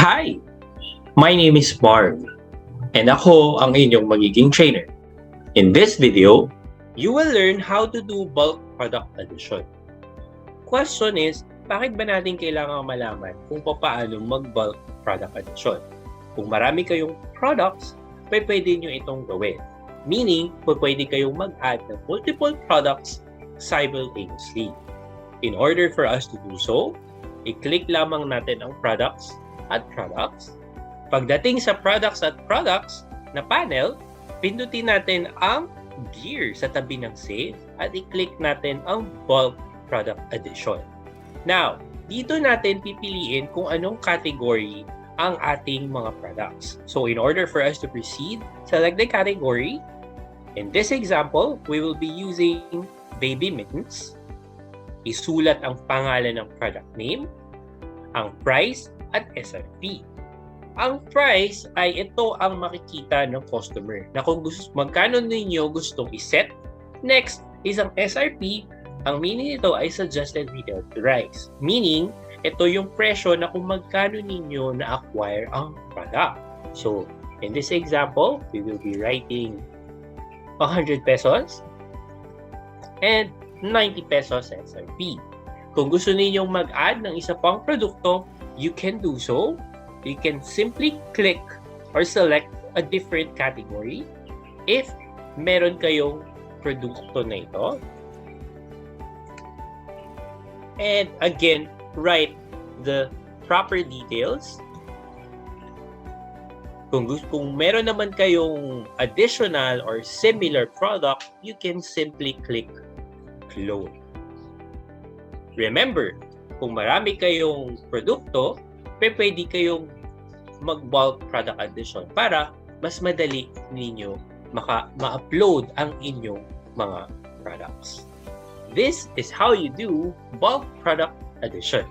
Hi! My name is Marv, and ako ang inyong magiging trainer. In this video, you will learn how to do bulk product addition. Question is, bakit ba natin kailangan malaman kung paano mag-bulk product addition? Kung marami kayong products, pwede nyo itong gawin. Meaning, pwede kayong mag-add ng multiple products simultaneously. In order for us to do so, i-click lamang natin ang products at products. Pagdating sa products at products na panel, pindutin natin ang gear sa tabi ng save at i-click natin ang bulk product addition. Now, dito natin pipiliin kung anong category ang ating mga products. So in order for us to proceed, select the category. In this example, we will be using baby mittens. Isulat ang pangalan ng product name, ang price, at SRP. Ang price ay ito ang makikita ng customer na kung magkano ninyo gustong iset. Next is ang SRP. Ang meaning nito ay suggested retail price. Meaning, ito yung presyo na kung magkano ninyo na-acquire ang product. So, in this example, we will be writing 100 pesos and 90 pesos SRP. Kung gusto ninyong mag-add ng isa pang produkto, you can do so. You can simply click or select a different category if meron kayong produkto na ito. And again, write the proper details. Kung meron naman kayong additional or similar product, you can simply click clone. Remember, kung marami kayong produkto, pwede kayong mag-bulk product addition para mas madali ninyo ma-upload ang inyong mga products. This is how you do bulk product addition.